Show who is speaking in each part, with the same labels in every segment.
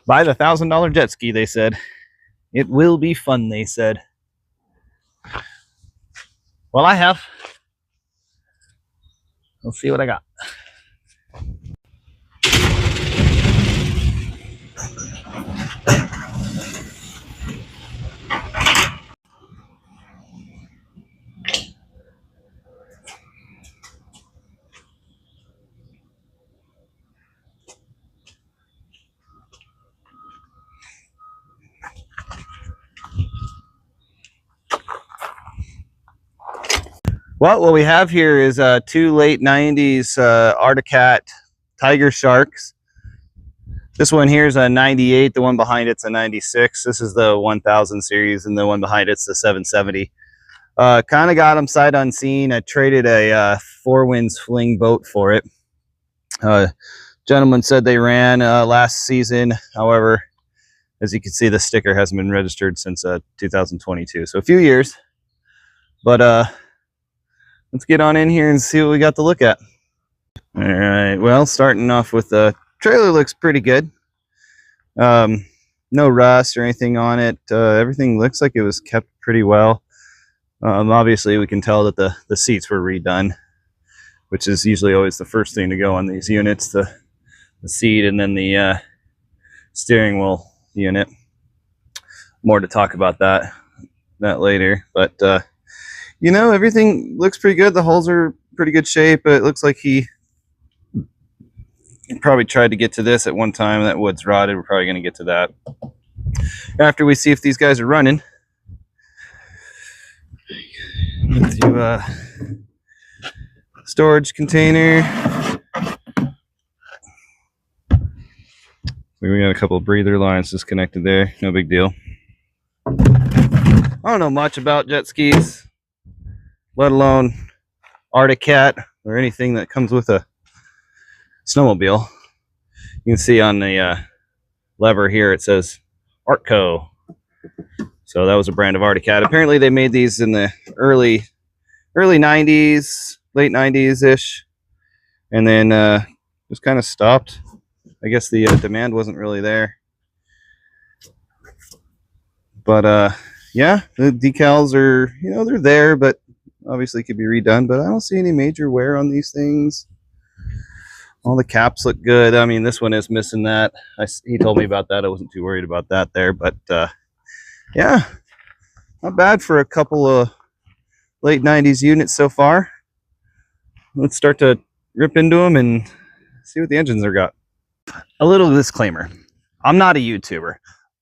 Speaker 1: Buy the $1,000 jet ski, they said. It will be fun, they said. Well, I have. Let's see what I got. Well, what we have here is two late 90s Arctic tiger sharks. This one here is a 98. The one behind it's a 96. This is the 1000 series, and the one behind it's the 770. Kind of got them sight unseen. I traded a Four Winds Fling boat for it. Gentleman said they ran last season. However, as you can see, the sticker hasn't been registered since 2022. So a few years. But let's get on in here and see what we got to look at. All right, well, starting off with the trailer looks pretty good. No rust or anything on it. Everything looks like it was kept pretty well. Obviously, we can tell that the seats were redone, which is usually always the first thing to go on these units, the seat and then the steering wheel unit. More to talk about that later, but you know, everything looks pretty good. The holes are pretty good shape. It looks like he probably tried to get to this at one time. That wood's rotted. We're probably going to get to that after we see if these guys are running. Into storage container. We got a couple of breather lines disconnected there. No big deal. I don't know much about jet skis, let alone Arctic Cat or anything that comes with a snowmobile. You can see on the lever here it says Artco. So that was a brand of Arctic Cat. Apparently they made these in the early 90s, late 90s ish, and then just kind of stopped. I guess the demand wasn't really there. But yeah, the decals are, you know, they're there, but obviously could be redone. But I don't see any major wear on these things. All the caps look good. I mean, this one is missing that. He told me about that. I wasn't too worried about that there. But yeah, not bad for a couple of late 90s units so far. Let's start to rip into them and see what the engines are got. A little disclaimer. I'm not a YouTuber.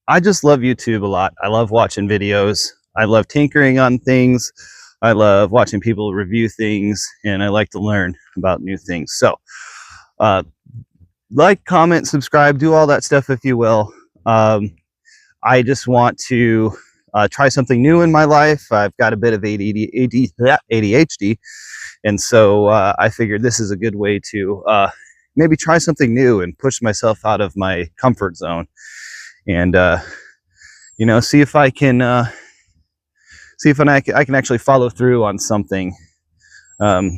Speaker 1: I just love YouTube a lot. I love watching videos. I love tinkering on things. I love watching people review things, and I like to learn about new things. So like, comment, subscribe, do all that stuff if you will. I just want to try something new in my life. I've got a bit of ADHD, and so I figured this is a good way to maybe try something new and push myself out of my comfort zone, and you know, see if I can I can actually follow through on something,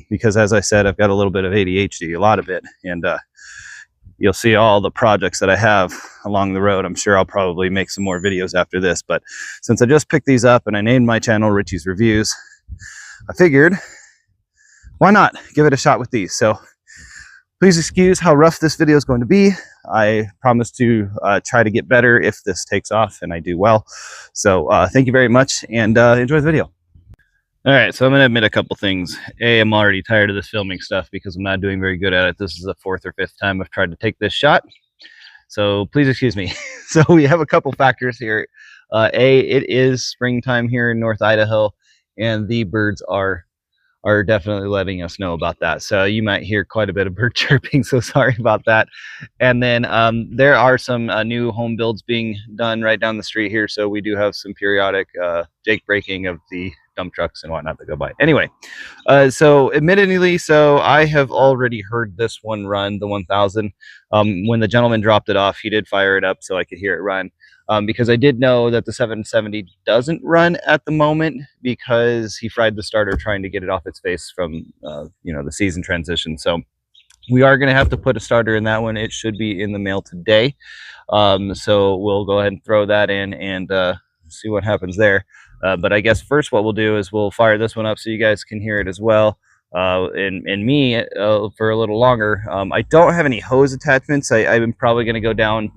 Speaker 1: because as I said, I've got a little bit of ADHD, a lot of it, and you'll see all the projects that I have along the road. I'm sure I'll probably make some more videos after this, but since I just picked these up and I named my channel Richie's Reviews, I figured, why not give it a shot with these? So please excuse how rough this video is going to be. I promise to try to get better if this takes off and I do well. So thank you very much, and enjoy the video. All right, so I'm going to admit a couple things. A, I'm already tired of this filming stuff because I'm not doing very good at it. This is the 4th or 5th time I've tried to take this shot. So please excuse me. So we have a couple factors here. A, it is springtime here in North Idaho, and the birds are definitely letting us know about that. So you might hear quite a bit of bird chirping, so sorry about that. And then there are some new home builds being done right down the street here, so we do have some periodic jake breaking of the dump trucks and whatnot that go by. Anyway, so admittedly, so I have already heard this one run, the 1000. When the gentleman dropped it off, he did fire it up so I could hear it run. Because I did know that the 770 doesn't run at the moment because he fried the starter trying to get it off its face from you know, the season transition. So We are going to have to put a starter in that one. It should be in the mail today. So we'll go ahead and throw that in and see what happens there. But I guess first what we'll do is we'll fire this one up so you guys can hear it as well. And me for a little longer. I don't have any hose attachments. I'm probably going to go down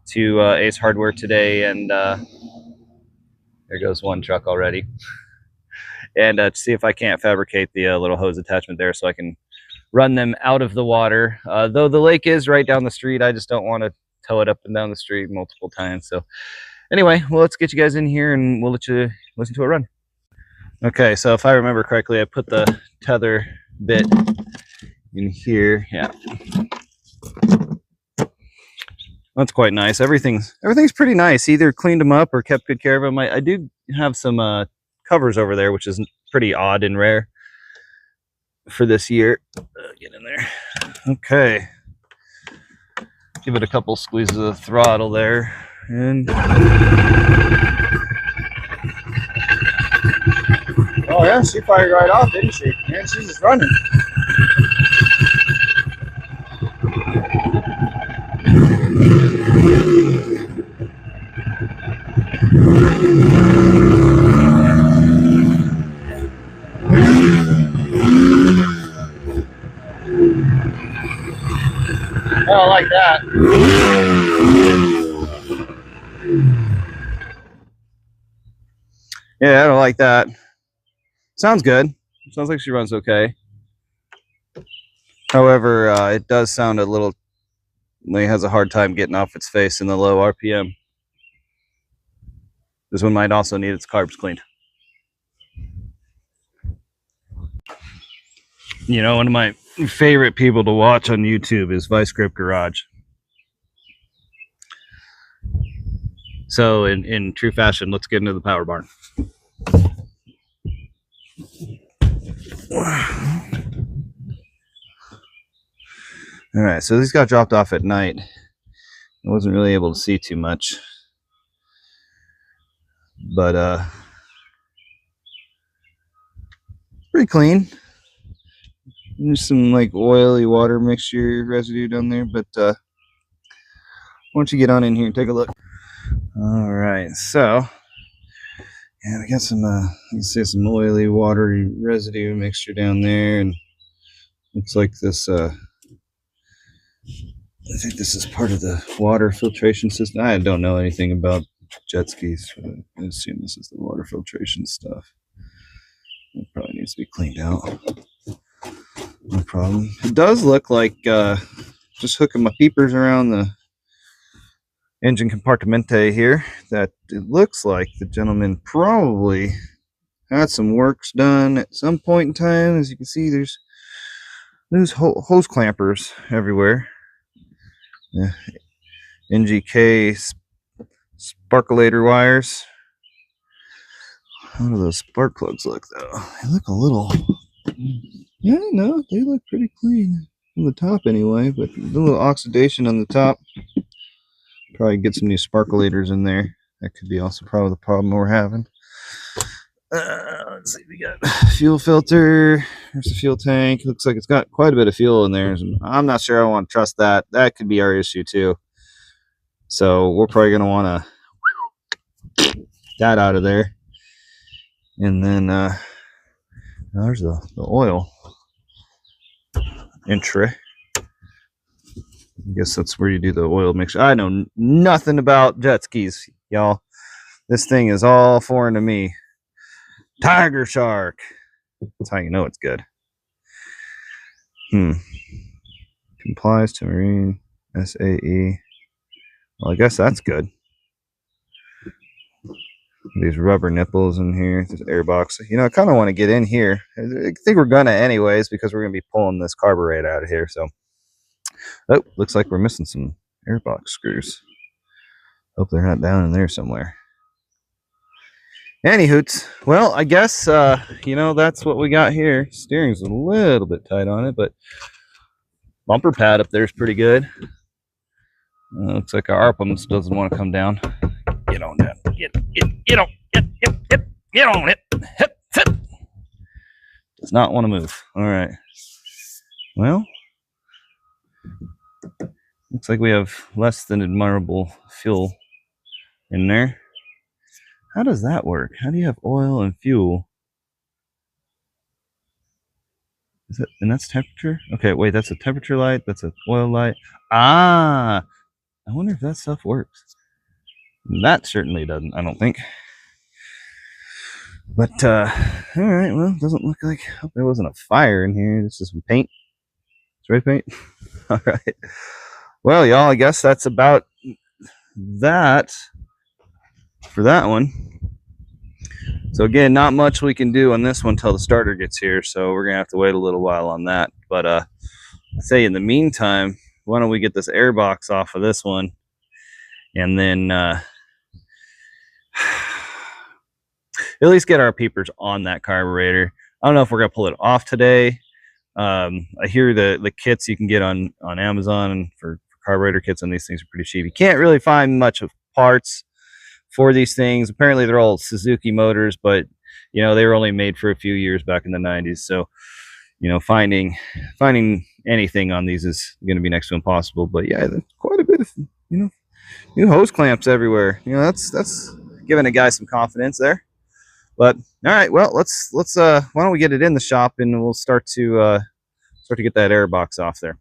Speaker 1: to Ace Hardware today, and there goes one truck already. And see if I can't fabricate the little hose attachment there so I can run them out of the water. Though the lake is right down the street, I just don't want to tow it up and down the street multiple times. So anyway, well, let's get you guys in here and we'll let you listen to it run. Okay, so if I remember correctly, I put the tether bit in here. Yeah, that's quite nice. Everything's pretty nice. Either cleaned them up or kept good care of them. I do have some covers over there, which is pretty odd and rare for this year. Get in there. Okay, give it a couple squeezes of the throttle there, and oh yeah, she fired right off, didn't she? Man, she's just running. I don't like that. Yeah, I don't like that. Sounds good. Sounds like she runs okay. However, it does sound a little like it has a hard time getting off its face in the low RPM. This one might also need its carbs cleaned. You know, one of my favorite people to watch on YouTube is Vice Grip Garage. So in true fashion, let's get into the power barn. All right, so these got dropped off at night. I wasn't really able to see too much, but pretty clean. There's some like oily water mixture residue down there, but why don't you get on in here and take a look? All right, so yeah, we got some you can see some oily watery residue mixture down there, and looks like this I think this is part of the water filtration system. I don't know anything about jet skis, but I assume this is the water filtration stuff. It probably needs to be cleaned out. No problem. It does look like just hooking my peepers around the engine compartmente here, that it looks like the gentleman probably had some works done at some point in time. As you can see, there's hose clampers everywhere. Yeah. NGK sparkulator wires. How do those spark plugs look though? They look a little, yeah, no, they look pretty clean from the top anyway, but a little oxidation on the top. Probably get some new sparkulators in there. That could be also probably the problem we're having. Let's see, we got fuel filter. There's the fuel tank. Looks like it's got quite a bit of fuel in there. I'm not sure I want to trust that. That could be our issue too. So we're probably going to want to that out of there. And then there's the oil entry. I guess that's where you do the oil mixture. I know nothing about jet skis, y'all. This thing is all foreign to me. Tigershark. That's how you know it's good. Complies to marine SAE. Well, I guess that's good. These rubber nipples in here. This air box. You know, I kind of want to get in here. I think we're gonna anyways because we're gonna be pulling this carburetor out of here. So, oh, looks like we're missing some air box screws. Hope they're not down in there somewhere. Any hoots. Well, I guess you know, that's what we got here. Steering's a little bit tight on it, but bumper pad up there is pretty good. Looks like our ARPMs doesn't want to come down. Get on that. Get on it. Hip. Does not want to move. All right. Well, Looks like we have less than admirable fuel in there. How does that work? How do you have oil and fuel? Is it, and that's temperature? Okay, wait, that's a temperature light. That's an oil light. Ah, I wonder if that stuff works. That certainly doesn't, I don't think. But, all right, well, it doesn't look like, hope there wasn't a fire in here. This is some paint. Spray paint. All right. Well, y'all, I guess that's about that for that one. So again, not much we can do on this one till the starter gets here, so we're gonna have to wait a little while on that. But I say in the meantime, why don't we get this air box off of this one, and then at least get our peepers on that carburetor. I don't know if we're gonna pull it off today. I hear the kits you can get on Amazon for carburetor kits on these things are pretty cheap. You can't really find much of parts for these things. Apparently they're all Suzuki motors, but you know, they were only made for a few years back in the 90s. So, you know, finding anything on these is going to be next to impossible. But yeah, quite a bit of, you know, new hose clamps everywhere. You know, that's giving a guy some confidence there. But all right, well, let's why don't we get it in the shop and we'll start to get that air box off there.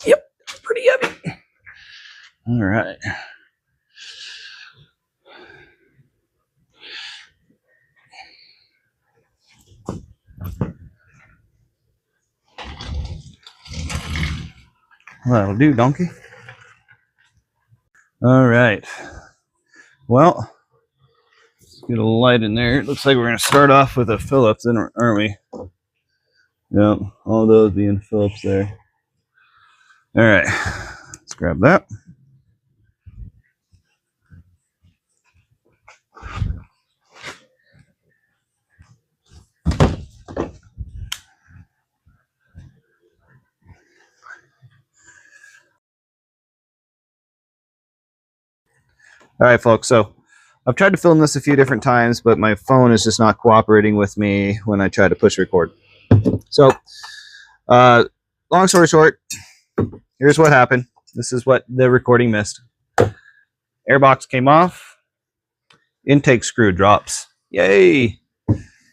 Speaker 1: Yep, pretty heavy. All right. That'll do, donkey. All right. Well, let's get a light in there. It looks like we're going to start off with a Phillips, aren't we? Yep, all those being Phillips there. All right, let's grab that. All right, folks, so I've tried to film this a few different times, but my phone is just not cooperating with me when I try to push record. So, long story short, here's what happened. This is what the recording missed. Airbox came off. Intake screw drops. Yay!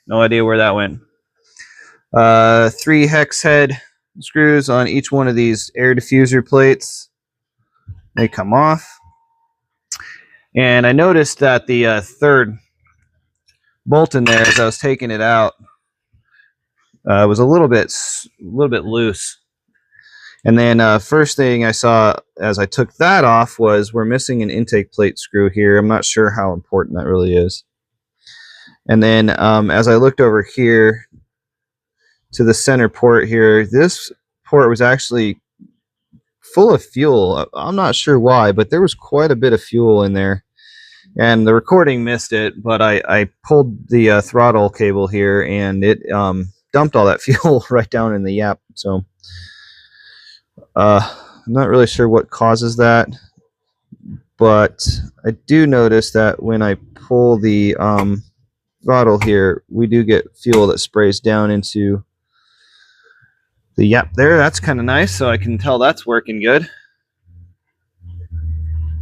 Speaker 1: No idea where that went. 3 hex head screws on each one of these air diffuser plates. They come off. And I noticed that the third bolt in there, as I was taking it out, was a little bit loose. And then first thing I saw as I took that off was we're missing an intake plate screw here. I'm not sure how important that really is. And then as I looked over here to the center port here, this port was actually full of fuel. I'm not sure why, but there was quite a bit of fuel in there. And the recording missed it, but I pulled the throttle cable here, and it dumped all that fuel right down in the yap. So I'm not really sure what causes that, but I do notice that when I pull the throttle here, we do get fuel that sprays down into the yap there. That's kind of nice, so I can tell that's working good.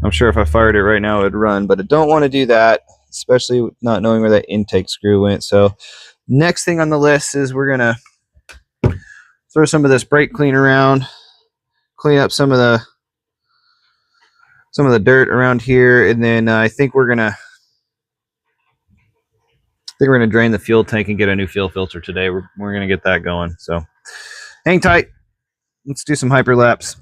Speaker 1: I'm sure if I fired it right now, it would run, but I don't want to do that, especially not knowing where that intake screw went. So next thing on the list is we're going to throw some of this brake clean around, clean up some of the dirt around here, and then I think we're going to drain the fuel tank and get a new fuel filter today. We're going to get that going. So hang tight. Let's do some hyperlapse.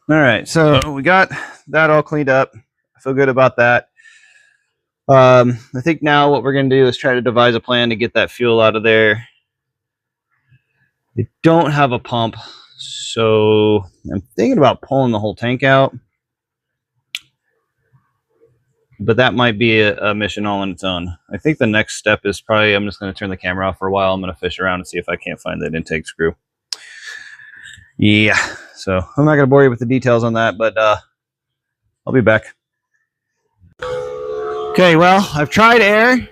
Speaker 1: All right, so we got that all cleaned up. I feel good about that. I think now what we're going to do is try to devise a plan to get that fuel out of there. They don't have a pump, so I'm thinking about pulling the whole tank out. but that might be a mission all on its own. I think the next step is probably I'm just going to turn the camera off for a while. I'm going to fish around and see if I can't find that intake screw. Yeah, so I'm not going to bore you with the details on that, but I'll be back. Okay, well, I've tried air,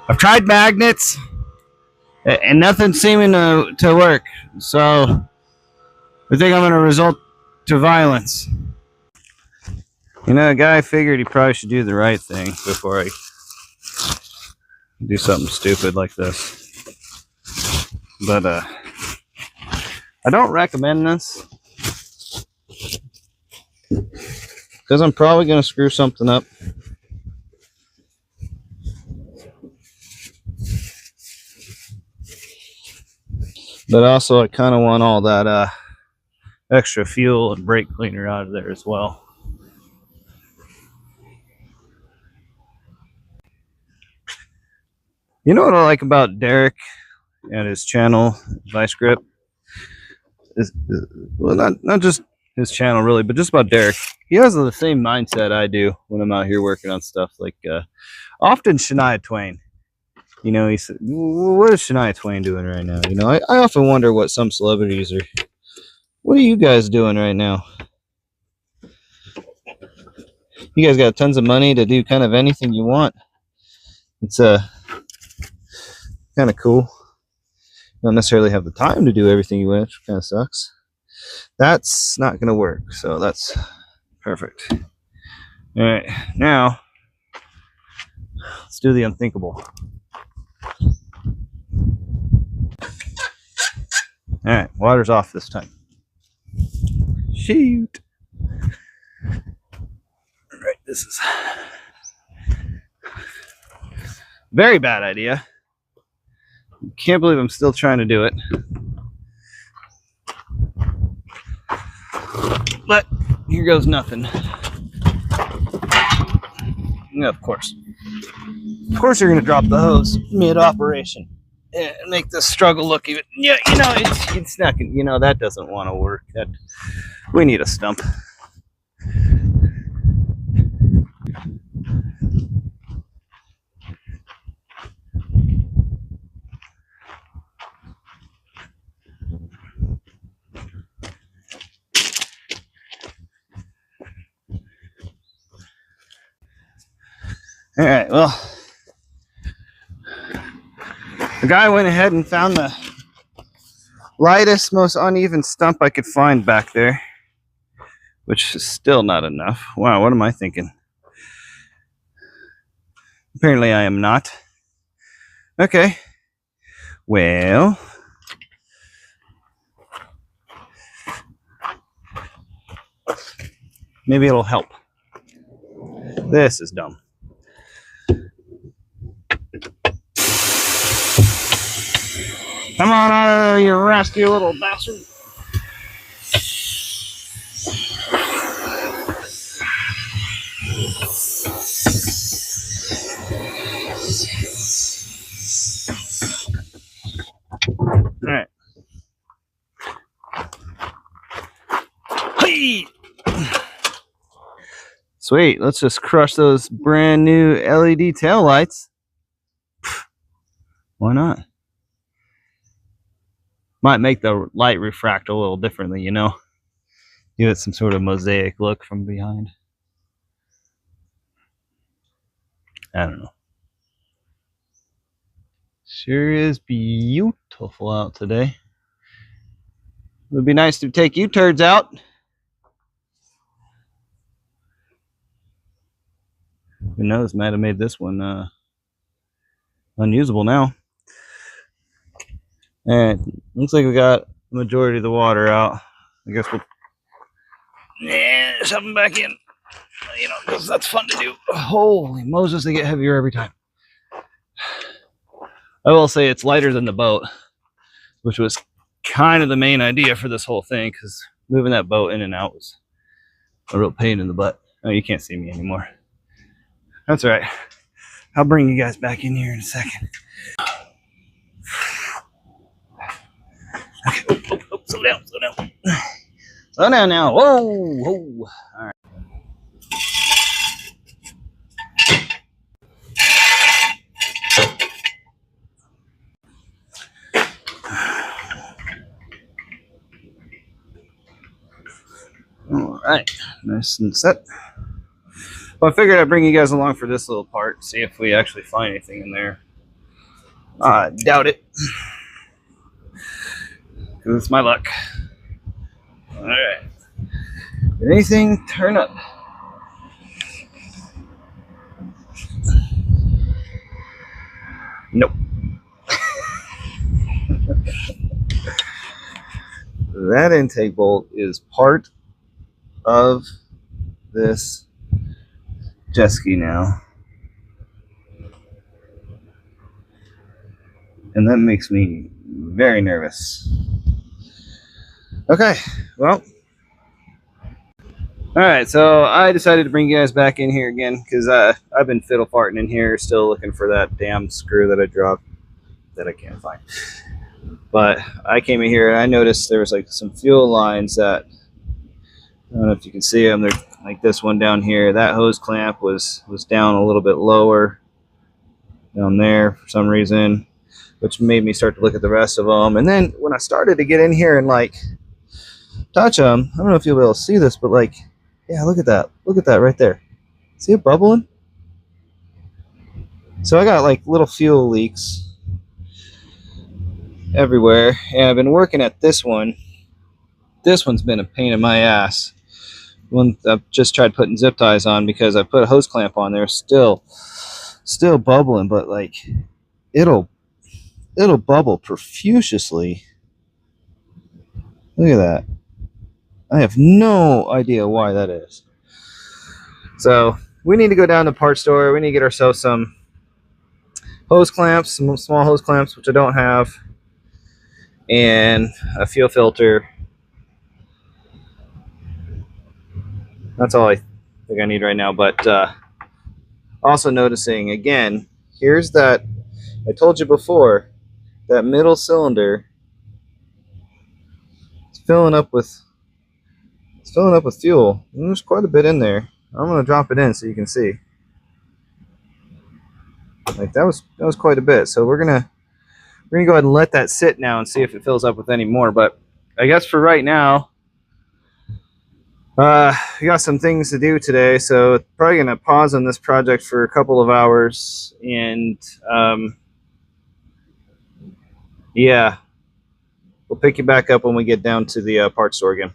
Speaker 1: I've tried magnets, and nothing's seeming to work. So I think I'm going to resort to violence. You know, a guy figured he probably should do the right thing before I do something stupid like this. But I don't recommend this because I'm probably going to screw something up. But also I kind of want all that extra fuel and brake cleaner out of there as well. You know what I like about Derek and his channel, Vice Grip? Well, not just his channel really, but just about Derek. He has the same mindset I do when I'm out here working on stuff. Like often Shania Twain, you know, he said, "What is Shania Twain doing right now?" You know, I often wonder what some celebrities are. What are you guys doing right now? You guys got tons of money to do kind of anything you want. It's kind of cool. You don't necessarily have the time to do everything you want, which kind of sucks. That's not going to work, so that's perfect. All right, now let's do the unthinkable. All right, water's off this time. Shoot. All right, this is very bad idea. Can't believe I'm still trying to do it. But here goes nothing. Yeah, of course. Of course you're going to drop the hose mid-operation and make this struggle look even... Yeah, you know, it's not... You know, that doesn't want to work. We need a stump. All right, well, the guy went ahead and found the lightest, most uneven stump I could find back there, which is still not enough. Wow, what am I thinking? Apparently I am not. Okay, well, maybe it'll help. This is dumb. Come on out of there, you rascal little bastard. All right. Hey! Sweet, let's just crush those brand new LED taillights. Why not? Might make the light refract a little differently, you know? Give it some sort of mosaic look from behind. I don't know. Sure is beautiful out today. It would be nice to take you turds out. Who knows, might have made this one unusable now. And looks like we got the majority of the water out. I guess we'll shove them back in. You know, because that's fun to do. Holy Moses, they get heavier every time. I will say it's lighter than the boat, which was kind of the main idea for this whole thing, because moving that boat in and out was a real pain in the butt. Oh, you can't see me anymore. That's all right. I'll bring you guys back in here in a second. Okay. Oh, slow down, slow down. Slow down now. Whoa, whoa. All right. right, nice and set. Well, I figured I'd bring you guys along for this little part, see if we actually find anything in there. Doubt it, because it's my luck. All right, did anything turn up? Nope. That intake bolt is part of this jet ski now, and that makes me very nervous. Okay, well, all right, so I decided to bring you guys back in here again because I've been fiddle farting in here, still looking for that damn screw that I dropped that I can't find. But I came in here and I noticed there was like some fuel lines that, I don't know if you can see them, they're like this one down here. That hose clamp was down a little bit lower down there for some reason, which made me start to look at the rest of them. And then when I started to get in here and like touch them, I don't know if you'll be able to see this, but like, yeah, look at that right there. See it bubbling? So I got like little fuel leaks everywhere, and I've been working at this one. This one's been a pain in my ass. One I've just tried putting zip ties on because I put a hose clamp on there, still bubbling, but like it'll bubble profusely. Look at that. I have no idea why that is. So we need to go down to the parts store. We need to get ourselves some hose clamps, some small hose clamps, which I don't have, and a fuel filter. That's all I think I need right now. But also noticing again, here's that, I told you before, that middle cylinder is filling up with fuel, and there's quite a bit in there. I'm going to drop it in so you can see. Like that was quite a bit. So we're gonna go ahead and let that sit now and see if it fills up with any more. But I guess for right now, we got some things to do today, so probably gonna pause on this project for a couple of hours, and yeah, we'll pick you back up when we get down to the parts store again.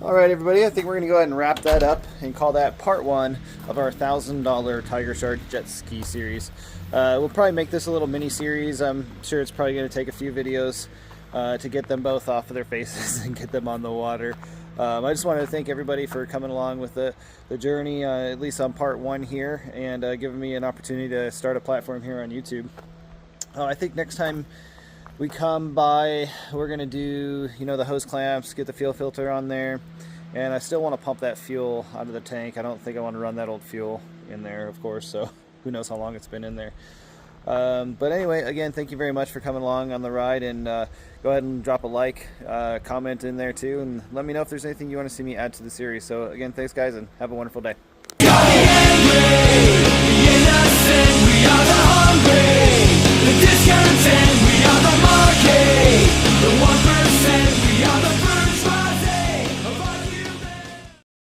Speaker 1: All right, everybody, I think we're going to go ahead and wrap that up and call that part one of our $1,000 Tiger Shark jet ski series. We'll probably make this a little mini series. I'm sure it's probably going to take a few videos to get them both off of their faces and get them on the water. I just wanted to thank everybody for coming along with the journey, at least on part one here, and giving me an opportunity to start a platform here on YouTube. I think next time we come by, we're gonna do, the hose clamps, get the fuel filter on there, and I still want to pump that fuel out of the tank. I don't think I want to run that old fuel in there, of course, so who knows how long it's been in there. But anyway, again, thank you very much for coming along on the ride, and go ahead and drop a like, comment in there too, and let me know if there's anything you want to see me add to the series. So again, thanks guys, and have a wonderful day.